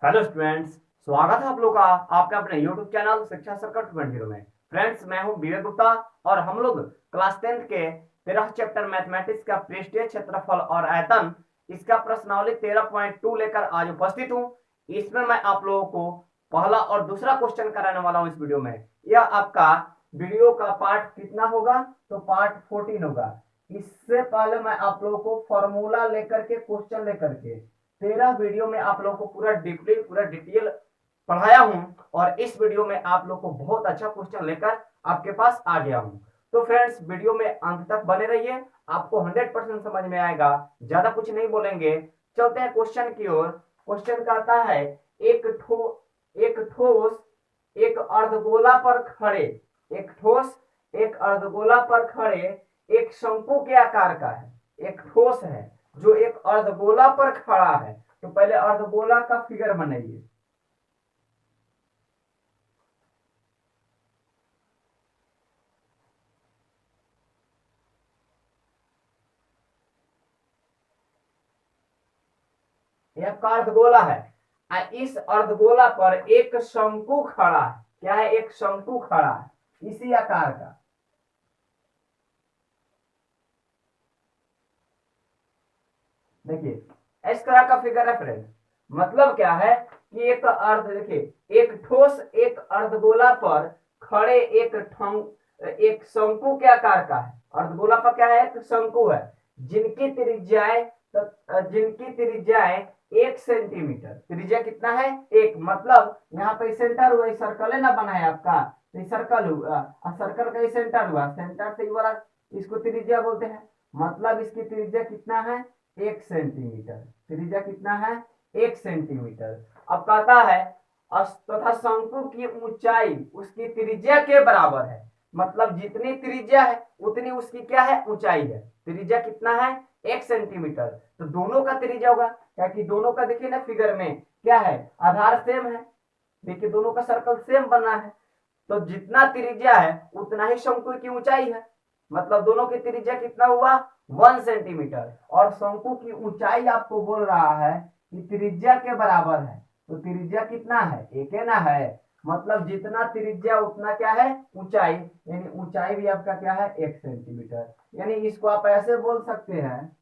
Hello students, स्वागत है आप लोग का आपके अपने यूट्यूब चैनल शिक्षा सर्कट 2.0 में। फ्रेंड्स, मैं हूं विवेक गुप्ता और हम लोग क्लास 10th के 13 चैप्टर मैथमेटिक्स का पृष्ठीय क्षेत्रफल और आयतन इसका प्रश्नावली 13.2 लेकर आज उपस्थित हूं। इसमें मैं आप लोगों को पहला और दूसरा क्वेश्चन कराने वाला हूं। इस वीडियो में यह आपका वीडियो का पार्ट कितना होगा? तो पार्ट 14 होगा। इससे पहले मैं आप लोगों को फॉर्मूला लेकर के क्वेश्चन लेकर के 13 वीडियो में आप लोगों को पूरा डीपली पूरा डिटेल पढ़ाया हूं और इस वीडियो में आप लोग को बहुत अच्छा क्वेश्चन लेकर आपके पास आ गया हूं। तो फ्रेंड्स, वीडियो में अंत तक बने रहिए, आपको 100% समझ में आएगा। ज्यादा कुछ नहीं बोलेंगे, चलते हैं क्वेश्चन की ओर। क्वेश्चन कहता है एक ठोस एक अर्धगोला पर खड़े एक ठोस एक अर्धगोला पर खड़े एक शंकु के आकार का है। एक ठोस है जो एक अर्धगोला पर खड़ा है। तो पहले अर्धगोला का फिगर बनाइए। यह आपका अर्धगोला है। इस अर्धगोला पर एक शंकु खड़ा है। क्या है? एक शंकु खड़ा है इसी आकार का। देखिए, इस तरह का फिगर है फ्रेंड। मतलब क्या है कि एक अर्ध देखिए, एक ठोस एक अर्धगोला पर खड़े एक शंकु के आकार का है। अर्धगोला पर क्या है? एक शंकु है जिनकी त्रिज्याएं जिनकी त्रिज्याएं 1 सेंटीमीटर। त्रिज्या कितना है? एक। मतलब यहाँ पे सेंटर हुआ, सर्कल है ना बना है आपका, तो सर्कल हुआ। सर्कल का सेंटर हुआ, सेंटर से वाला इसको त्रिज्या बोलते हैं। मतलब इसकी त्रिज्या कितना है? 1 सेंटीमीटर। त्रिज्या कितना है? 1 सेंटीमीटर। अब कहता है तथा शंकु की ऊंचाई उसकी त्रिज्या के बराबर है। मतलब जितनी त्रिज्या है उतनी उसकी क्या है? ऊंचाई है। त्रिज्या कितना है? 1 सेंटीमीटर। तो दोनों का त्रिज्या होगा, क्योंकि दोनों का देखिए ना फिगर में क्या है? आधार सेम है। देखिए, दोनों का सर्कल सेम बना है। तो जितना त्रिज्या है उतना ही शंकु की ऊंचाई है। मतलब दोनों की त्रिज्या कितना हुआ? 1 सेंटीमीटर। और शंकु की ऊंचाई आपको बोल रहा है कि त्रिज्या के बराबर है। तो त्रिज्या कितना है? एक है ना है। मतलब जितना त्रिज्या उतना क्या है? ऊंचाई। यानी ऊंचाई भी आपका क्या है? 1 सेंटीमीटर। यानी इसको आप ऐसे बोल सकते हैं।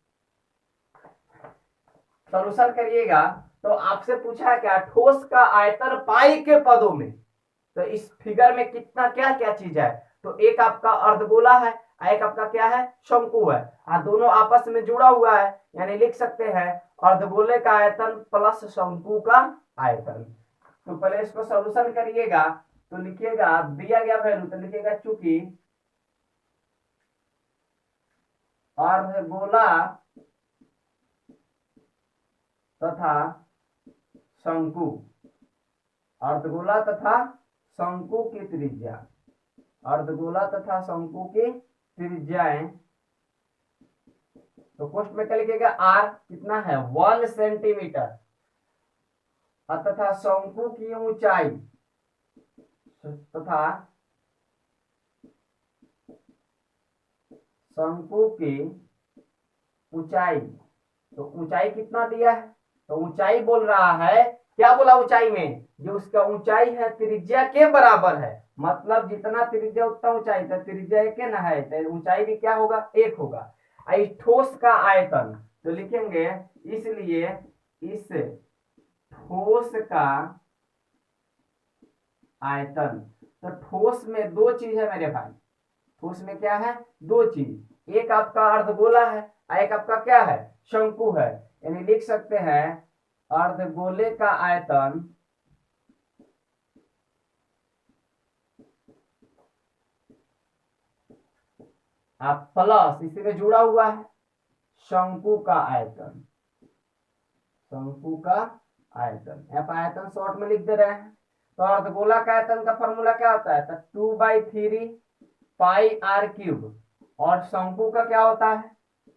सॉल्यूशन करिएगा तो आपसे पूछा है क्या? ठोस का आयतन पाई के पदों में। तो इस फिगर में कितना क्या क्या चीज है? तो एक आपका अर्धगोला है, एक आपका क्या है? शंकु है। दोनों आपस में जुड़ा हुआ है, यानी लिख सकते हैं अर्धगोले का आयतन प्लस शंकु का आयतन। तो पहले इसको सॉल्यूशन करिएगा तो लिखिएगा, दिया गया वैल्यू तो लिखिएगा चूंकि अर्धगोला तथा शंकु अर्धगोला तथा शंकु की त्रिज्या अर्धगोला तथा शंकु की त्रिज्याएं। तो क्वेश्चन में क्या लिखेगा? आर कितना है? 1 सेंटीमीटर। तथा शंकु की ऊंचाई तथा शंकु की ऊंचाई। तो ऊंचाई कितना दिया है? तो ऊंचाई बोल रहा है, क्या बोला ऊंचाई में? जो उसका ऊंचाई है त्रिज्या के बराबर है। मतलब जितना त्रिज्या उतना ऊंचाई, तो त्रिज्या एक ना है तो ऊंचाई भी क्या होगा? एक होगा। इस ठोस का आयतन तो लिखेंगे, इसलिए इस ठोस का आयतन। तो ठोस में दो चीज है मेरे भाई। ठोस में क्या है? दो चीज। एक आपका अर्धगोला है, एक आपका क्या है? शंकु है। यानी लिख सकते हैं अर्धगोले का आयतन आप प्लस इसी में जुड़ा हुआ है शंकु का आयतन। शंकु का आयतन, यहाँ पर आयतन शॉर्ट में लिख दे रहे हैं। तो अर्धगोला का आयतन का फॉर्मूला क्या होता है? तो 2/3 पाई आर क्यूब। और शंकु का क्या होता है?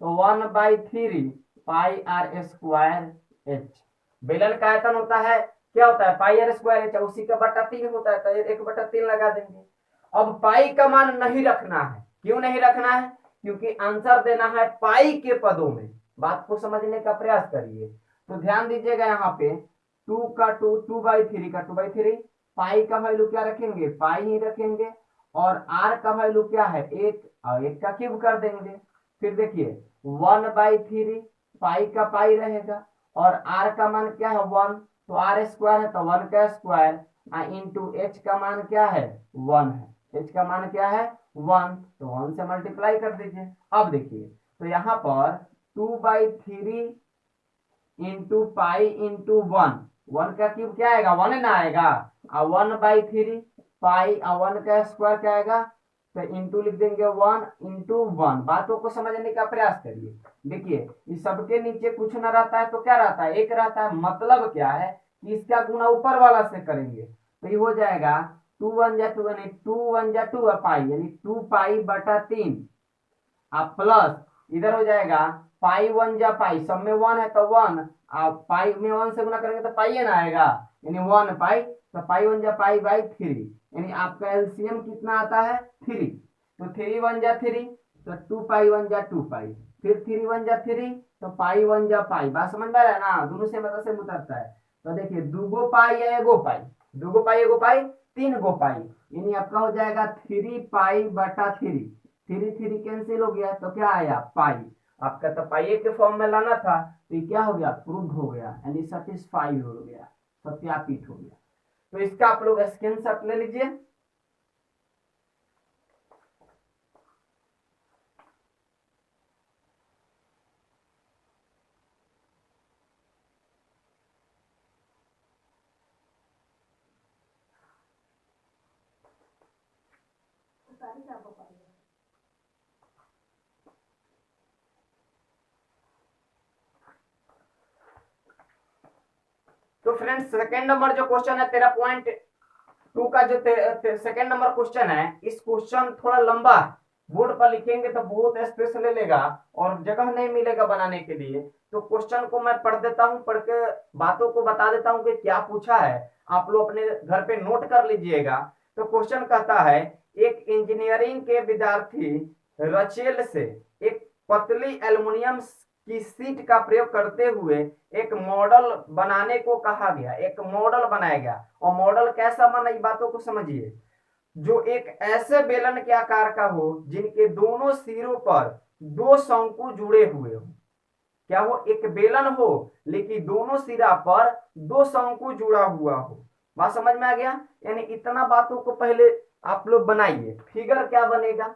तो 1/3 पाई आर स्क्वायर एच। बेलन का आयतन होता है क्या होता है? पाई आर स्क्वायर एच। उसी का बटा 3 होता है, तो 1/3 लगा देंगे। अब पाई का मान नहीं रखना है। क्यों नहीं रखना है? क्योंकि आंसर देना है पाई के पदों में। बात को समझने का प्रयास करिए। तो ध्यान दीजिएगा यहाँ पे टू का टू, 2/3 का 2/3, पाई का वैल्यू क्या रखेंगे, पाई ही रखेंगे, और आर का वैल्यू क्या है, एक, और एक का क्यूब कर देंगे। फिर देखिए 1/3, पाई का पाई रहेगा, और आर का मान क्या है 1, तो आर स्क्वायर है तो 1 का स्क्वायर, इंटू एच का मान क्या है 1 है, एच का मान क्या है 1, तो 1 से मल्टीप्लाई कर दीजिए। अब देखिए तो यहाँ पर 2/3 इंटू पाई इंटू 1, 1 का क्यूब क्या आएगा 1 ना आएगा, और 1/3 पाई और 1 का स्क्वायर क्या आएगा, तो इंटू लिख देंगे 1 इंटू 1। बातों को समझने का प्रयास करिए। देखिए इस सबके नीचे कुछ ना रहता है तो क्या रहता है, एक रहता है, मतलब क्या है कि इसका गुना ऊपर वाला से करेंगे, तो ये हो जाएगा 2 1 जा 2, यानी 2 1 जा 2 पाई, यानी 2 पाई/3, आप प्लस इधर हो जाएगा पाई 1 जा पाई, सब में 1 है तो 1, आप पाई में 1 से गुना करेंगे तो पाई ना आएगा, यानी 1 पाई, तो पाई 1 जा पाई/3, यानी आपका एलसीएम कितना आता है 3, तो 3 1 जा 3, तो 2 पाई 1 जा 2 पाई, फिर 3 1 जा 3, तो पाई 1 जा पाई। बात समझ में आ रहा है ना, दोनों से मतलब से उतरता है। तो देखिए 2 पाई या 1 पाई, 2 पाई 1 पाई 3 पाई, यानी आपका हो जाएगा 3 पाई/3, 3 कैंसिल हो गया तो क्या आया पाई, आपका तो पाई के फॉर्म में लाना था, तो ये क्या हो गया प्रूव हो गया, यानी सेटिस्फाई हो गया, सत्यापित हो गया। तो इसका आप लोग स्क्रीनशॉट ले लीजिए। तो फ्रेंड्स सेकंड नंबर जो क्वेश्चन है 13.2 का, जो सेकंड नंबर क्वेश्चन है, इस क्वेश्चन थोड़ा लंबा है, बोर्ड पर लिखेंगे तो बहुत स्पेस ले लेगा और जगह नहीं मिलेगा बनाने के लिए। तो क्वेश्चन को मैं पढ़ देता हूं, पढ़ के बातों को बता देता हूं कि क्या पूछा है, आप लोग अपने घर पे नोट कर लीजिएगा। तो क्वेश्चन कहता है एक इंजीनियरिंग के विद्यार्थी रचेल से एक पतली एल्युमिनियम की सीट का प्रयोग करते हुए एक मॉडल बनाने को कहा गया, एक मॉडल बनाया गया, और मॉडल कैसा बना, ये बातों को समझिए, जो एक ऐसे बेलन के आकार का हो जिनके दोनों सिरों पर दो शंकु जुड़े हुए हो। क्या हो, एक बेलन हो लेकिन दोनों सिरा पर दो शंकु जुड़ा हुआ हो। बात समझ में आ गया, यानी इतना बातों को पहले आप लोग बनाइए। फिगर क्या बनेगा,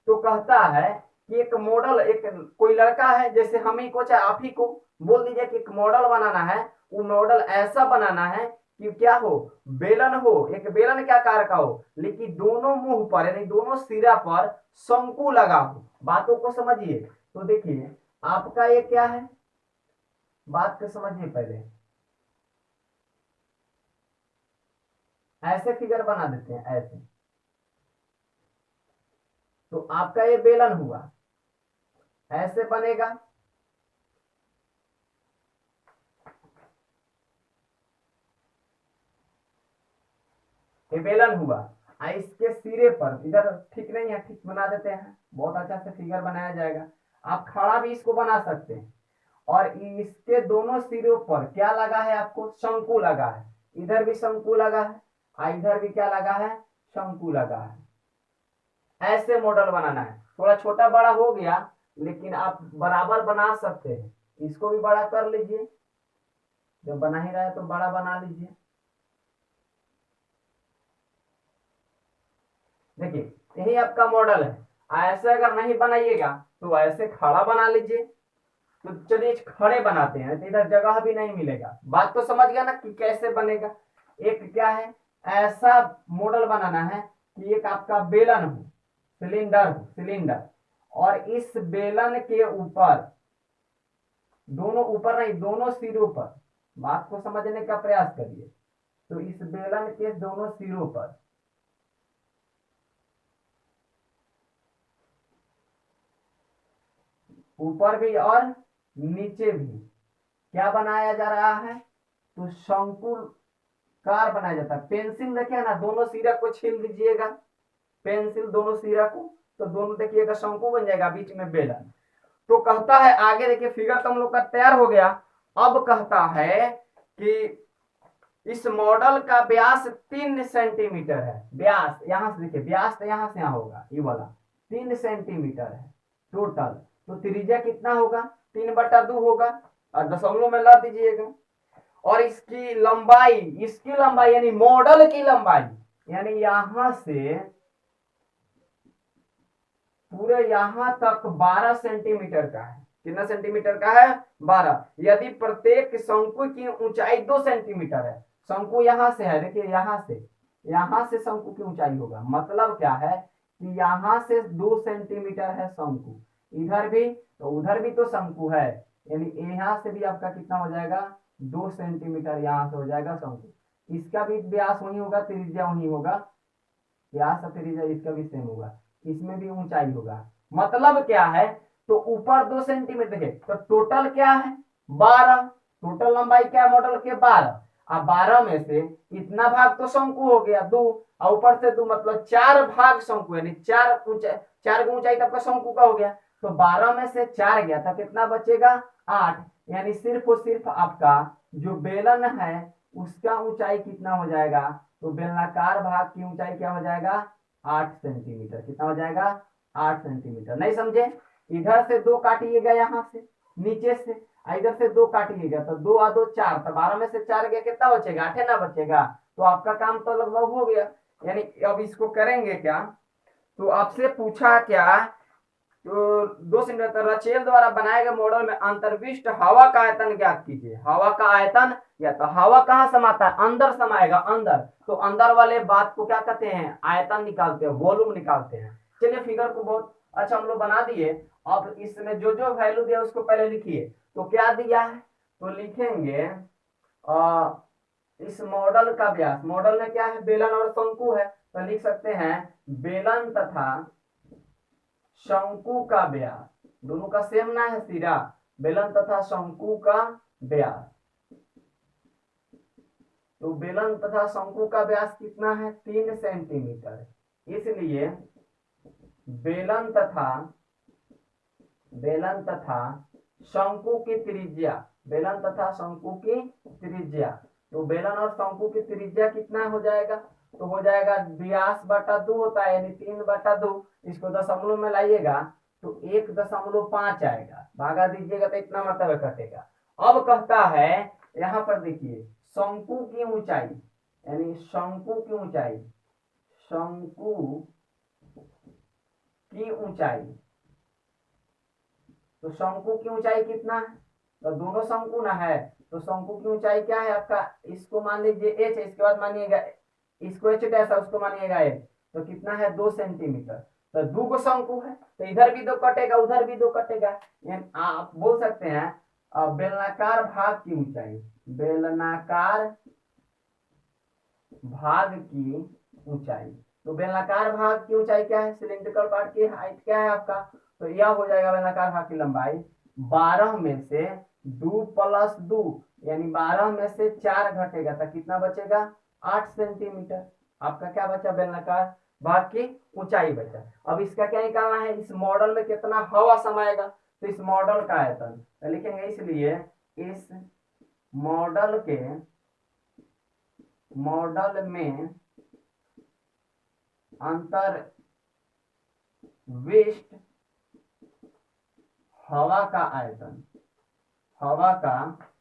तो कहता है कि एक मॉडल, एक कोई लड़का है, जैसे हम ही को चाहे आप ही को बोल दीजिए कि एक मॉडल बनाना है, वो मॉडल ऐसा बनाना है कि क्या हो, बेलन हो, एक बेलन के आकार का हो लेकिन दोनों मुंह पर यानी दोनों सिरा पर शंकु लगा हो। बातों को समझिए। तो देखिए आपका ये क्या है, बात को समझिए पहले, ऐसे फिगर बना देते हैं ऐसे, तो आपका ये बेलन हुआ, ऐसे बनेगा, ये बेलन हुआ, इसके सिरे पर, इधर ठीक नहीं है, ठीक बना देते हैं, बहुत अच्छा से फिगर बनाया जाएगा। आप खड़ा भी इसको बना सकते हैं, और इसके दोनों सिरों पर क्या लगा है, आपको शंकु लगा है, इधर भी शंकु लगा है, और इधर भी क्या लगा है, शंकु लगा है। ऐसे मॉडल बनाना है, थोड़ा छोटा बड़ा हो गया लेकिन आप बराबर बना सकते हैं, इसको भी बड़ा कर लीजिए, जब बना ही रहा है तो बड़ा बना लीजिए। देखिए यही आपका मॉडल है, ऐसे अगर नहीं बनाइएगा तो ऐसे खड़ा बना लीजिए। तो चलिए खड़े बनाते हैं, तो इधर जगह भी नहीं मिलेगा। बात तो समझ गया ना कि कैसे बनेगा। एक क्या है, ऐसा मॉडल बनाना है कि एक आपका बेलन हो, सिलेंडर हो, सिलेंडर, और इस बेलन के ऊपर, दोनों ऊपर नहीं दोनों सिरों पर, बात को समझने का प्रयास करिए, तो इस बेलन के दोनों सिरों पर ऊपर भी और नीचे भी क्या बनाया जा रहा है, तो शंकुकार बनाया जाता है। पेंसिल देखिए ना, दोनों सिरा को छील दीजिएगा, पेंसिल दोनों सिरा को, तो दोनों देखिएगा शंकु बन जाएगा, बीच में बेलन। तो कहता है आगे देखिए, फिगर तो हम लोग का तैयार हो गया। अब कहता है कि इस मॉडल का व्यास 3 सेंटीमीटर है। व्यास यहां से देखिए, व्यास तो यहां से यहां होगा, ये वाला 3 सेंटीमीटर है टोटल। तो त्रिज्या कितना होगा, 3/2 होगा, और दशमलव में ला दीजिएगा। और इसकी लंबाई यानी मॉडल की लंबाई, यानी यहां से पूरे यहां तक 12 सेंटीमीटर का है। कितना सेंटीमीटर का है, 12। यदि प्रत्येक शंकु की ऊंचाई 2 सेंटीमीटर है, शंकु यहां से है, देखिए यहां से शंकु की ऊंचाई होगा, मतलब क्या है कि यहां से 2 सेंटीमीटर है शंकु, इधर भी तो उधर भी तो शंकु है, यानी यहां से भी आपका कितना हो जाएगा, 2 सेंटीमीटर यहां से हो जाएगा शंकु। इसका भी व्यास वही होगा, त्रिज्या वही होगा, व्यास और त्रिज्या इसका भी सेम होगा, इसमें भी ऊंचाई होगा। मतलब क्या है, तो ऊपर 2 सेंटीमीटर देखे तो टोटल क्या है, 12। टोटल लंबाई क्या है मॉडल के, 12। अब 12 में से इतना भाग तो शंकु हो गया 2, और ऊपर से 2, मतलब 4 भाग शंकु, यानी 4 ऊंचाई, 4 की ऊंचाई तक का शंकु का हो गया। तो 12 में से 4 गया तो कितना बचेगा, 8। यानी सिर्फ और सिर्फ आपका जो बेलन है उसका ऊंचाई कितना हो जाएगा, तो बेलनाकार भाग की ऊंचाई क्या हो जाएगा, 8 सेंटीमीटर। कितना हो जाएगा, 8 सेंटीमीटर। नहीं समझे, इधर से 2 काटिएगा, यहाँ से नीचे से, इधर से 2 काटिएगा, तो 2 और 2 4, तो 12 में से 4 गया, कितना बचेगा, 8 ना बचेगा। तो आपका काम तो लगभग हो गया। यानी अब इसको करेंगे क्या, तो आपसे पूछा क्या, तो 2 सेंटीमीटर रचेल द्वारा बनाए गए मॉडल में अंतर्विष्ट हवा का आयतन ज्ञात कीजिए। हवा का आयतन, या तो हवा कहाँ समाता है, अंदर समाएगा, अंदर। तो अंदर वाले बात को क्या कहते हैं, आयतन निकालते हैं, वॉल्यूम निकालते हैं। चलिए फिगर को बहुत अच्छा हम लोग बना दिए। अब इसमें जो जो वैल्यू दिया उसको पहले लिखिए। तो क्या दिया है, तो लिखेंगे इस मॉडल का व्यास, मॉडल में क्या है, बेलन और शंकु है, तो लिख सकते हैं बेलन तथा शंकु का व्यास, दोनों का सेम ना है सिरा, बेलन तथा शंकु का व्यास। तो बेलन तथा शंकु का व्यास कितना है, 3 सेंटीमीटर। इसलिए बेलन तथा शंकु की त्रिज्या, बेलन तथा शंकु की त्रिज्या, तो बेलन और शंकु की त्रिज्या कितना हो जाएगा, तो हो जाएगा व्यास बटा 2 होता है, यानी 3/2। इसको दशमलव में लाइएगा तो 1.5 आएगा, भागा दीजिएगा तो इतना मतलब कटेगा। अब कहता है यहाँ पर देखिए शंकु की ऊंचाई, यानी शंकु की ऊंचाई, शंकु की ऊंचाई, तो शंकु की ऊंचाई कितना है, तो दोनों शंकु ना है, तो शंकु की ऊंचाई क्या है आपका, इसको मान लीजिए h है, इसके बाद मानिएगा इसको h डैश है, उसको मानिएगा h, तो कितना है, 2 सेंटीमीटर। तो 2 को शंकु है, तो इधर भी 2 कटेगा, उधर भी 2 कटेगा, यानी आप बोल सकते हैं बेलनाकार भाग की ऊंचाई, बेलनाकार भाग की ऊंचाई। तो बेलनाकार भाग की ऊंचाई क्या है, सिलेंड्रिकल पार्ट की हाइट क्या है आपका, तो यह हो जाएगा बेलनाकार भाग की लंबाई 12 में से 2 + 2, यानी 12 में से 4 घटेगा तो कितना बचेगा, 8 सेंटीमीटर। आपका क्या बचा, बेलनाकार भाग की ऊंचाई बचा। अब इसका क्या निकालना है, इस मॉडल में कितना हवा समाएगा, तो इस मॉडल का आयतन तो लिखेंगे, इसलिए इस मॉडल में अंतर्विष्ट हवा का आयतन, हवा का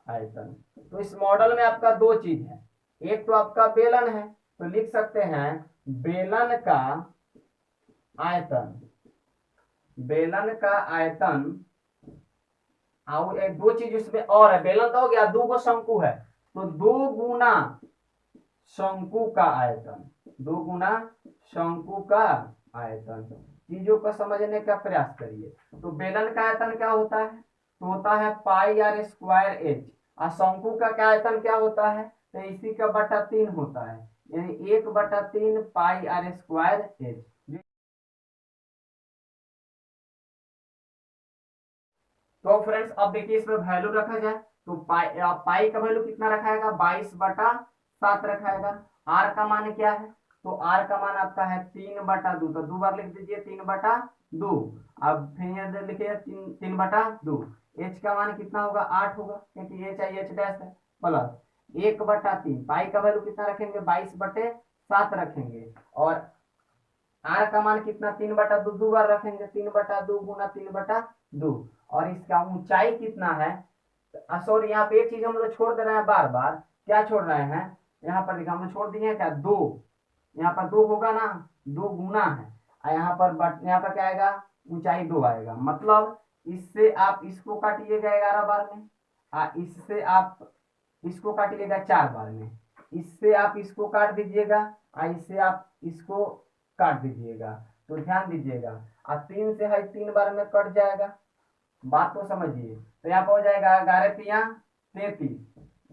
आयतन। तो इस मॉडल में आपका 2 चीज है, एक तो आपका बेलन है, तो लिख सकते हैं बेलन का आयतन, बेलन का आयतन, और एक 2 चीज उसमें और है, बेलन तो हो गया, 2 को शंकु है, तो 2 गुना शंकु का आयतन, 2 गुना शंकु का आयतन। चीजों को समझने का प्रयास करिए। तो बेलन का आयतन क्या होता है, तो होता है πr²h, और शंकु का क्या आयतन क्या होता है, तो इसी का बटा 3 होता है, यानी 1/3 πr²h। तो फ्रेंड्स अब देखिए इसमें वैल्यू रखा जाए, तो पाई का वैल्यू कितना रखाएगा, 22/7 रखाएगा। आर का मान क्या है, तो आर का मान आपका है 3/2, तो 2 बार लिख दीजिए 3/2। अब फिर लिखिए 3/2। एच का मान कितना होगा, 8 होगा, क्योंकि एच आई एच डैश है, प्लस 1/3। पाई का वैल्यू कितना रखेंगे, 22/7 रखेंगे। और आर का मान कितना, 3/2 दो बार रखेंगे, 3/2 गुना 3/2। और इसका ऊंचाई कितना है, सॉरी यहाँ पे एक चीज हम लोग छोड़ दे रहे हैं बार बार। क्या छोड़ रहे हैं, यहाँ पर देखा हम लोग छोड़ दिए हैं क्या, 2। यहाँ पर 2 होगा ना, 2 गुना है। और यहाँ पर यहाँ पर क्या आएगा, ऊंचाई 2 आएगा। मतलब इससे आप इसको काटिएगा 11 बार में, इससे आप इसको काटिएगा 4 बार में, इससे आप इसको काट दीजिएगा, और इससे आप इसको काट दीजिएगा। तो ध्यान दीजिएगा, और 3 से है 3 बार में कट जाएगा। बात को समझिए। तो यहाँ पर हो जाएगा 11×3 = 33।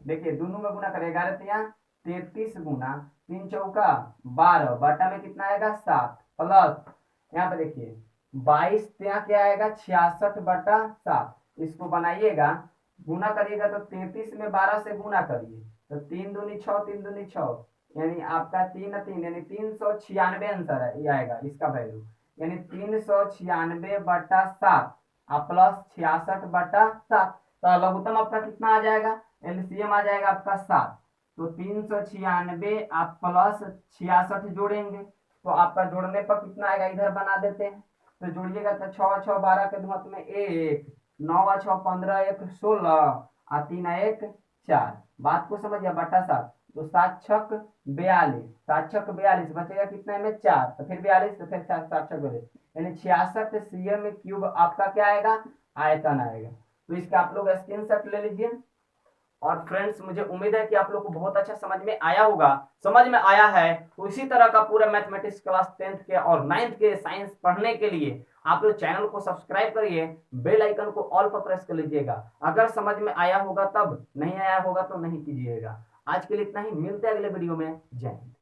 देखिए दोनों में गुना करें, 11×3 = 33 गुना 3×4 = 12, बटा में कितना आएगा 7, प्लस यहाँ पे देखिए 22 यहाँ क्या आएगा 66/7। इसको बनाइएगा, गुना करिएगा तो 33 में 12 से गुना करिए तो 3 दूनी 6, 3 दूनी 6, यानी आपका 3×3 यानी 396 आंसर है, ये आएगा इसका वैल्यू, यानी 396/7 प्लस 66/7। तो लघुत्तम आपका कितना आ जाएगा, एलसीएम आ जाएगा आपका 7। तो 396 आप प्लस 66 जोड़ेंगे तो आपका जोड़ने पर कितना आएगा, इधर बना देते हैं तो जोड़िएगा तो 6 6 12 के धुआं में 1, 9 6 15 1 16, 3 1 4। बात को समझिए, बटा 7। तो 7 छक 42, 7 छक 42, बचेगा कितना में 4, तो फिर 42, तो फिर 7 छक 42, यानी 66 सीएम क्यूब आपका क्या आएगा, आयतन आएगा। तो इसका आप लोग स्क्रीनशॉट ले लीजिए। और फ्रेंड्स मुझे उम्मीद है कि आप लोग को बहुत अच्छा समझ में आया होगा। समझ में आया है तो इसी तरह का पूरा मैथमेटिक्स क्लास 10th के और 9th के साइंस पढ़ने के लिए आप लोग चैनल को सब्सक्राइब करिए, बेल आइकन को ऑल पर प्रेस कर लीजिएगा। अगर समझ में आया होगा तब, नहीं आया होगा तो नहीं कीजिएगा। आज के लिए इतना ही, मिलते हैं अगले वीडियो में। जय हिंद।